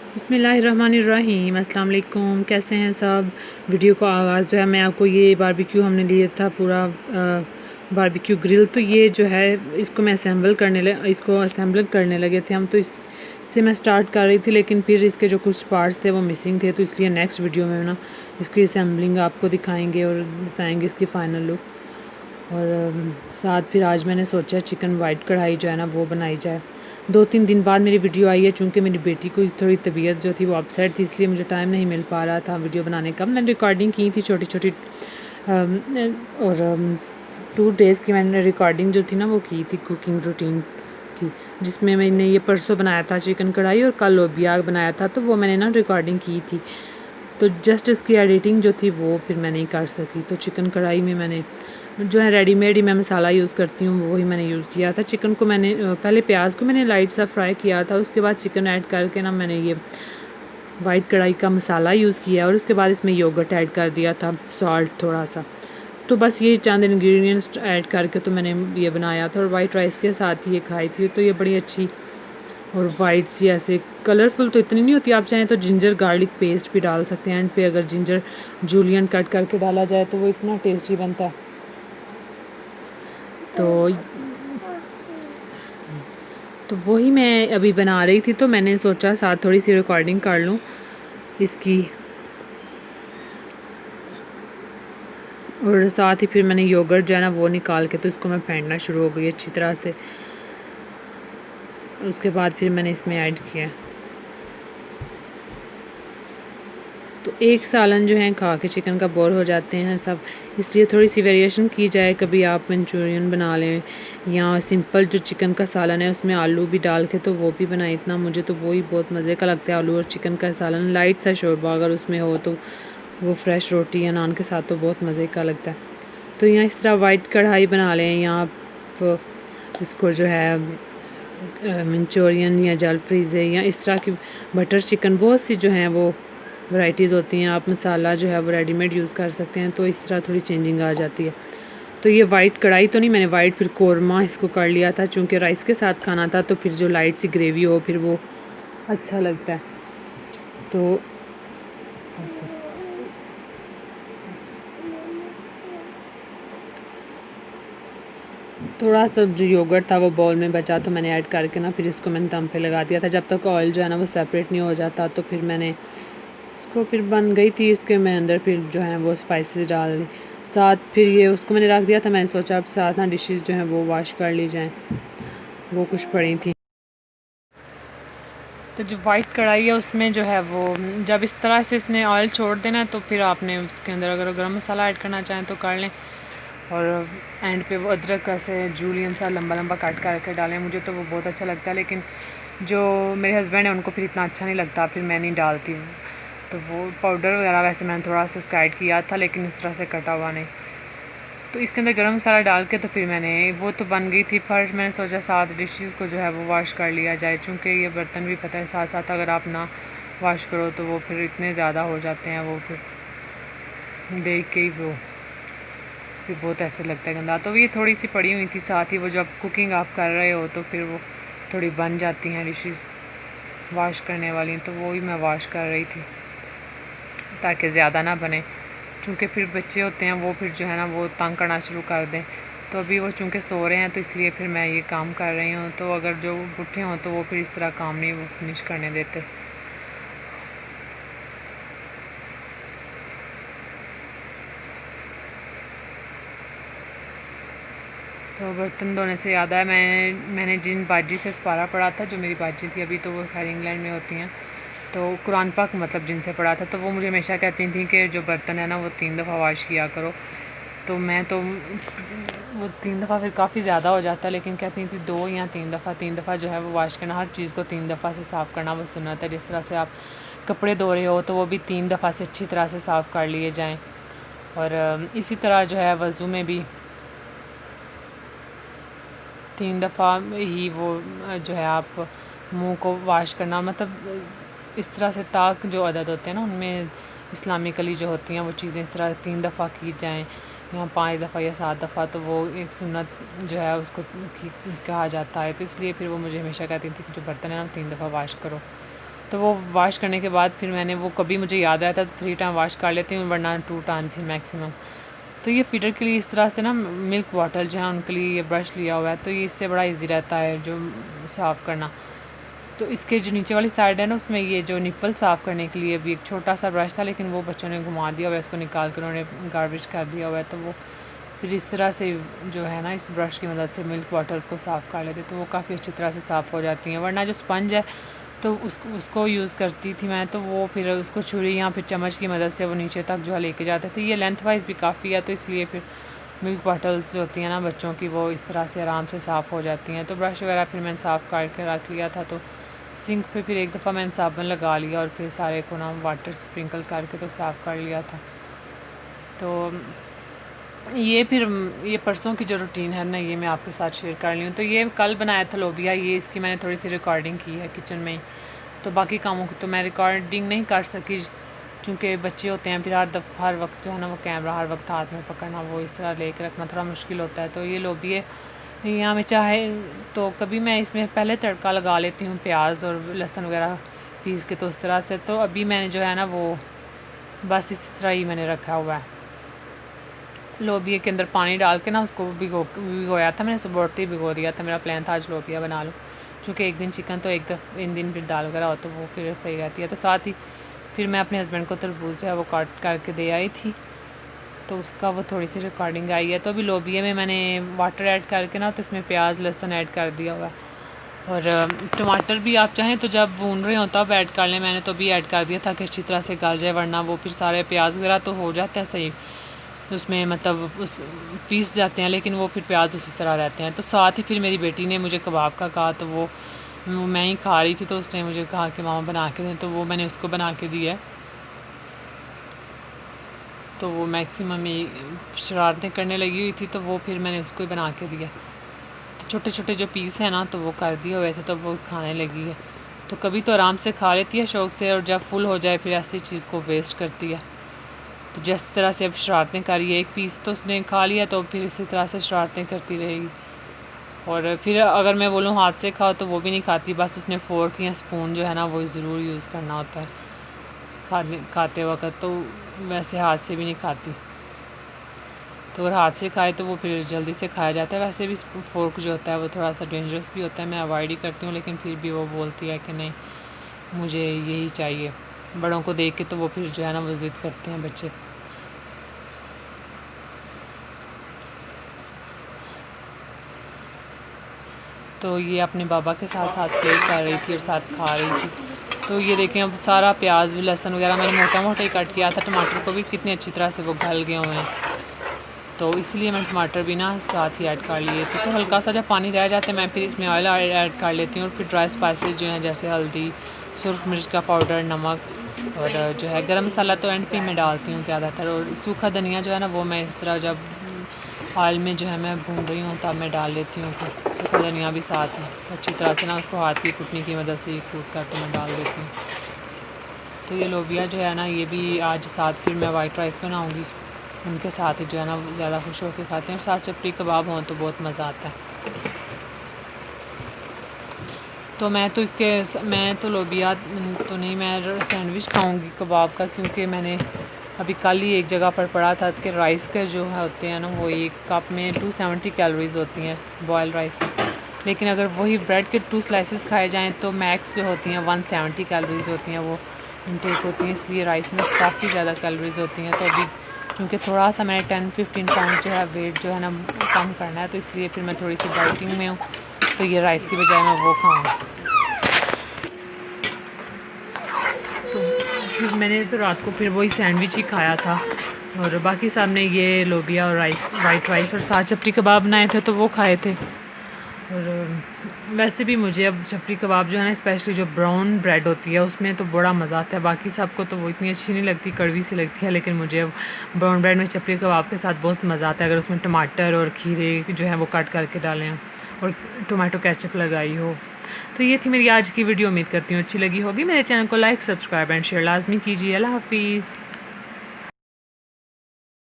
बिस्मिल्लाहिर्रहमानिर्रहीम। अस्सलाम वालेकुम। कैसे हैं सब। वीडियो का आगाज़ जो है मैं आपको ये बारबेक्यू हमने लिया था पूरा बारबेक्यू ग्रिल। तो ये जो है इसको मैं असेंबल करने लगे थे हम। तो इससे मैं स्टार्ट कर रही थी, लेकिन फिर इसके जो कुछ पार्ट्स थे वो मिसिंग थे, तो इसलिए नेक्स्ट वीडियो में ना इसकी असेंबलिंग आपको दिखाएंगे और बताएंगे इसकी फ़ाइनल लुक। और साथ फिर आज मैंने सोचा चिकन वाइट कढ़ाई जो है ना वो बनाई जाए। 2-3 दिन बाद मेरी वीडियो आई है, चूँकि मेरी बेटी को थोड़ी तबीयत जो थी वो अपसेट थी, इसलिए मुझे टाइम नहीं मिल पा रहा था वीडियो बनाने का। मैंने रिकॉर्डिंग की थी छोटी छोटी, और 2 डेज़ की मैंने रिकॉर्डिंग जो थी ना वो की थी कुकिंग रूटीन की, जिसमें मैंने ये परसों बनाया था चिकन कढ़ाई और कल लोबिया बनाया था, तो वो मैंने ना रिकॉर्डिंग की थी। तो जस्ट इसकी एडिटिंग जो थी वो फिर मैं नहीं कर सकी। तो चिकन कढ़ाई में मैंने जो है रेडीमेड ही मैं मसाला यूज़ करती हूँ, वही मैंने यूज़ किया था। चिकन को मैंने पहले प्याज को मैंने लाइट सा फ्राई किया था, उसके बाद चिकन ऐड करके ना मैंने ये वाइट कढ़ाई का मसाला यूज़ किया और उसके बाद इसमें योगर्ट ऐड कर दिया था, सॉल्ट थोड़ा सा। तो बस ये चंद इंग्रेडिएंट्स ऐड करके तो मैंने ये बनाया था और वाइट राइस के साथ ही ये खाई थी। तो ये बड़ी अच्छी और वाइट सी ऐसे कलरफुल तो इतनी नहीं होती। आप चाहें तो जिंजर गार्लिक पेस्ट भी डाल सकते हैं एंड पे, अगर जिंजर जूलियन कट करके डाला जाए तो वो इतना टेस्टी बनता है। तो वही मैं अभी बना रही थी, तो मैंने सोचा साथ थोड़ी सी रिकॉर्डिंग कर लूँ इसकी, और साथ ही फिर मैंने योगर्ट जो है ना वो निकाल के तो इसको मैं फेंटना शुरू हो गई अच्छी तरह से। उसके बाद फिर मैंने इसमें ऐड किया। तो एक सालन जो है खा के चिकन का बोर हो जाते हैं सब, इसलिए थोड़ी सी वेरिएशन की जाए। कभी आप मंचूरियन बना लें या सिंपल जो चिकन का सालन है उसमें आलू भी डाल के तो वो भी बनाए। इतना मुझे तो वही बहुत मज़े का लगता है, आलू और चिकन का सालन। लाइट सा शोरबा अगर उसमें हो तो वो फ्रेश रोटी या नान के साथ तो बहुत मज़े का लगता है। तो यहाँ इस तरह वाइट कढ़ाई बना लें, या आप इसको जो है मंचूरियन या जल फ्रीज़ या इस तरह की बटर चिकन, बहुत सी जो हैं वो वैराइटीज़ होती हैं। आप मसाला जो है वो रेडीमेड यूज़ कर सकते हैं, तो इस तरह थोड़ी चेंजिंग आ जाती है। तो ये वाइट कढ़ाई तो नहीं, मैंने वाइट फिर कोरमा इसको कर लिया था, चूँकि राइस के साथ खाना था, तो फिर जो लाइट सी ग्रेवी हो फिर वो अच्छा लगता है। तो थोड़ा सा जो योगर्ट था वो बाउल में बचा, तो मैंने ऐड करके ना फिर इसको मैंने दम पे लगा दिया था। जब तक ऑयल जो है ना वो सेपरेट नहीं हो जाता, तो फिर मैंने इसको फिर बन गई थी, इसके मैं अंदर फिर जो है वो स्पाइसेस डाल दी साथ। फिर ये उसको मैंने रख दिया था। मैंने सोचा अब साथ ना डिशेस जो हैं वो वॉश कर ली जाएं, वो कुछ पड़ी थी। तो जो वाइट कढ़ाई है उसमें जो है वो जब इस तरह से इसने ऑयल छोड़ देना, तो फिर आपने उसके अंदर अगर गरम मसाला ऐड करना चाहें तो कर लें, और एंड पे वो अदरक ऐसे जूलियन सा लंबा लंबा काट करके डालें। मुझे तो वो बहुत अच्छा लगता है, लेकिन जो मेरे हस्बैंड हैं उनको फिर इतना अच्छा नहीं लगता, फिर मैं नहीं डालती। तो वो पाउडर वगैरह वैसे मैंने थोड़ा सा उसका ऐड किया था, लेकिन इस तरह से कटा हुआ नहीं। तो इसके अंदर गरम मसाला डाल के तो फिर मैंने वो तो बन गई थी। फर्स्ट मैंने सोचा साथ डिशेस को जो है वो वॉश कर लिया जाए, चूँकि ये बर्तन भी पता है साथ साथ अगर आप ना वॉश करो तो वो फिर इतने ज़्यादा हो जाते हैं, वो फिर देख के ही वो फिर बहुत ऐसे लगता है गंदा। तो ये थोड़ी सी पड़ी हुई थी साथ ही, वो जब कुकिंग आप कर रहे हो तो फिर वो थोड़ी बन जाती हैं डिशेस वॉश करने वाली, तो वो ही मैं वॉश कर रही थी ताकि ज़्यादा ना बने, चूँकि फिर बच्चे होते हैं वो फिर जो है ना वो तंग करना शुरू कर दें। तो अभी वो चूँकि सो रहे हैं तो इसलिए फिर मैं ये काम कर रही हूँ। तो अगर जो उठे हों तो वो फिर इस तरह काम नहीं वो फिनिश करने देते। तो बर्तन धोने से याद आया, मैंने जिन बाजी से सपारा पढ़ा था, जो मेरी बाजी थी अभी तो वो खैर इंग्लैंड में होती हैं, तो कुरान पाक मतलब जिनसे पढ़ा था, तो वो मुझे हमेशा कहती थी कि जो बर्तन है ना वो 3 दफ़ा वॉश किया करो। तो मैं तो वो 3 दफ़ा फिर काफ़ी ज़्यादा हो जाता है, लेकिन कहती थी 2 या 3 दफ़ा जो है वो वॉश करना। हर चीज़ को 3 दफ़ा से साफ़ करना वो सुन्नत है। जिस तरह से आप कपड़े धो रहे हो तो वो भी 3 दफ़ा से अच्छी तरह से साफ़ कर लिए जाएँ। और इसी तरह जो है वज़ू में भी 3 दफ़ा ही वो जो है आप मुंह को वॉश करना, मतलब इस तरह से ताक जो अदद होते हैं ना उनमें इस्लामिकली जो होती हैं वो चीज़ें इस तरह 3 दफ़ा की जाएँ, या 5 दफ़ा या 7 दफ़ा, तो वो एक सुन्नत जो है उसको कहा जाता है। तो इसलिए फिर वो मुझे हमेशा कहती थी कि जो बर्तन है ना 3 दफ़ा वॉश करो। तो वो वॉश करने के बाद फिर मैंने वो कभी मुझे याद आया था तो 3 टाइम वॉश कर लेती हूँ, वरना 2 टाइम्स ही मैक्सिमम। तो ये फीडर के लिए इस तरह से ना मिल्क बॉटल जो है उनके लिए ये ब्रश लिया हुआ है, तो ये इससे बड़ा इजी रहता है जो साफ़ करना। तो इसके जो नीचे वाली साइड है ना उसमें ये जो निप्पल साफ़ करने के लिए भी एक छोटा सा ब्रश था, लेकिन वो बच्चों ने घुमा दिया हुआ है, इसको निकाल कर उन्होंने गार्बेज कर दिया हुआ है। तो वो फिर इस तरह से जो है ना इस ब्रश की मदद से मिल्क बॉटल्स को साफ़ कर लेते, तो वो काफ़ी अच्छी तरह से साफ़ हो जाती हैं। वरना जो स्पंज है तो उसको यूज़ करती थी मैं, तो वो फिर उसको छुरी या फिर चम्मच की मदद से वो नीचे तक जो है लेके जाते थे। ये लेंथ वाइज भी काफ़ी है, तो इसलिए फिर मिल्क बॉटल्स जो होती हैं ना बच्चों की, वो इस तरह से आराम से साफ़ हो जाती हैं। तो ब्रश वगैरह फिर मैंने साफ़ करके रख लिया था, तो सिंक पे फिर एक दफ़ा मैंने साबुन लगा लिया और फिर सारे को ना वाटर स्प्रिंकल करके तो साफ़ कर लिया था। तो ये फिर ये परसों की जो रूटीन है ना ये मैं आपके साथ शेयर कर ली हूँ। तो ये कल बनाया था लोबिया, ये इसकी मैंने थोड़ी सी रिकॉर्डिंग की है किचन में ही। तो बाकी कामों की तो मैं रिकॉर्डिंग नहीं कर सकी, क्योंकि बच्चे होते हैं, फिर हर वक्त जो है ना वो कैमरा हर वक्त हाथ में पकड़ना, वो इस तरह लेकर रखना थोड़ा मुश्किल होता है। तो ये लोबिया यहाँ में चाहे तो कभी मैं इसमें पहले तड़का लगा लेती हूँ प्याज और लहसुन वगैरह पीस के, तो उस तरह से। तो अभी मैंने जो है ना वो बस इस तरह ही मैंने रखा हुआ है। लोबिया के अंदर पानी डाल के ना उसको भिगोया था मैंने, सुबह उठते ही भिगो दिया था। मेरा प्लान था आज लोबिया बना लूँ, क्योंकि एक दिन चिकन तो एक दिन फिर दाल वगैरह हो तो वो फिर सही रहती है। तो साथ ही फिर मैं अपने हस्बैंड को तरबूज जो है वो काट करके दे आई थी, तो उसका वो थोड़ी सी रिकॉर्डिंग आई है। तो अभी लोबिया में मैंने वाटर ऐड करके ना तो इसमें प्याज लहसुन ऐड कर दिया हुआ, और टमाटर भी आप चाहें तो जब भून रहे हो तब ऐड कर लें। मैंने तो भी ऐड कर दिया था कि अच्छी तरह से गल जाए, वरना वो फिर सारे प्याज वगैरह तो हो जाते हैं सही उसमें, मतलब उस पीस जाते हैं, लेकिन वो फिर प्याज उसी तरह रहते हैं। तो साथ ही फिर मेरी बेटी ने मुझे कबाब का कहा, तो वो मैं ही खा रही थी, तो उसने मुझे कहा कि मामा बना के दें, तो वो मैंने उसको बना के दिया। तो वो मैक्सिमम शरारतें करने लगी हुई थी, तो वो फिर मैंने उसको ही बना के दिया। तो छोटे छोटे जो पीस हैं ना तो वो कर दिए हुए थे, तो वो खाने लगी है। तो कभी तो आराम से खा लेती है शौक़ से, और जब फुल हो जाए फिर ऐसी चीज़ को वेस्ट करती है। तो जिस तरह से अब शरारतें करी है, एक पीस तो उसने खा लिया तो फिर इसी तरह से शरारतें करती रहेगी। और फिर अगर मैं बोलूँ हाथ से खाओ तो वो भी नहीं खाती, बस उसने फोर्क या स्पून जो है ना वो ज़रूर यूज़ करना होता है खाते वक्त, तो वैसे हाथ से भी नहीं खाती। तो अगर हाथ से खाए तो वो फिर जल्दी से खाया जाता है। वैसे भी फोर्क जो होता है वो थोड़ा सा डेंजरस भी होता है, मैं अवॉइड ही करती हूँ, लेकिन फिर भी वो बोलती है कि नहीं मुझे यही चाहिए। बड़ों को देख के तो वो फिर जो है ना वो ज़िद करते हैं बच्चे। तो ये अपने बाबा के साथ प्ले कर रही थी और साथ खा रही थी। तो ये देखें अब सारा प्याज लहसुन वगैरह मैंने मोटा मोटा ही कट किया था, टमाटर को भी कितनी अच्छी तरह से वो गल गए हुए हैं, तो इसलिए मैं टमाटर भी ना साथ ही ऐड कर लिए थे। तो हल्का सा जब पानी रह जाता है मैं फिर इसमें ऑयल ऐड कर लेती हूँ, और फिर ड्राई स्पाइसेस जो हैं जैसे हल्दी, सुरख मिर्च का पाउडर, नमक, और जो है गरम मसाला तो एंड पे मैं डालती हूँ ज़्यादातर। और सूखा धनिया जो है ना वो मैं इस तरह जब ऑयल में जो है मैं भून रही हूँ तब मैं डाल लेती हूँ। फिर सूखा धनिया भी साथ में अच्छी तरह से ना उसको हाथ की कुटनी की मदद से कूट करके मैं डाल देती हूँ। तो ये लोबिया जो है ना ये भी आज साथ फिर मैं वाइट राइस बनाऊँगी, उनके साथ ही जो है ना ज़्यादा खुश होकर खाते हैं। और साथ चपटी कबाब हों तो बहुत मज़ा आता है। तो मैं तो लोबिया तो नहीं, मैं सैंडविच खाऊंगी कबाब का, क्योंकि मैंने अभी कल ही एक जगह पर पढ़ा था कि राइस के जो है होते हैं ना वो एक कप में 270 कैलोरीज़ होती हैं बॉयल राइस में, लेकिन अगर वही ब्रेड के 2 स्लाइसेस खाए जाएँ तो मैक्स जो होती हैं 170 कैलोरीज़ होती हैं वो इनटेक होती हैं, इसलिए राइस में काफ़ी ज़्यादा कैलोरीज़ होती हैं। तो अभी क्योंकि थोड़ा सा मैंने 10-15 पाउंड जो है वेट जो है ना कम करना है, तो इसलिए फिर मैं थोड़ी सी डाइटिंग में हूँ, तो ये राइस की बजाय मैं वो खाऊँगी। तो फिर मैंने तो रात को फिर वही सैंडविच ही खाया था, और बाकी साहब ने ये लोबिया और वाइट राइस और साथ चपटी कबाब बनाए थे तो वो खाए थे। और वैसे भी मुझे अब चपटी कबाब जो है ना स्पेशली जो ब्राउन ब्रेड होती है उसमें तो बड़ा मज़ा आता है। बाकी सबको तो वो इतनी अच्छी नहीं लगती, कड़वी सी लगती है, लेकिन मुझे अब ब्राउन ब्रेड में चपटी कबाब के साथ बहुत मज़ा आता है अगर उसमें टमाटर और खीरे जो है वो कट करके डालें और टोमेटो केचप लगाई हो। तो ये थी मेरी आज की वीडियो, उम्मीद करती हूँ अच्छी लगी होगी। मेरे चैनल को लाइक, सब्सक्राइब एंड शेयर लाजमी कीजिए। अल्लाह हाफिज़।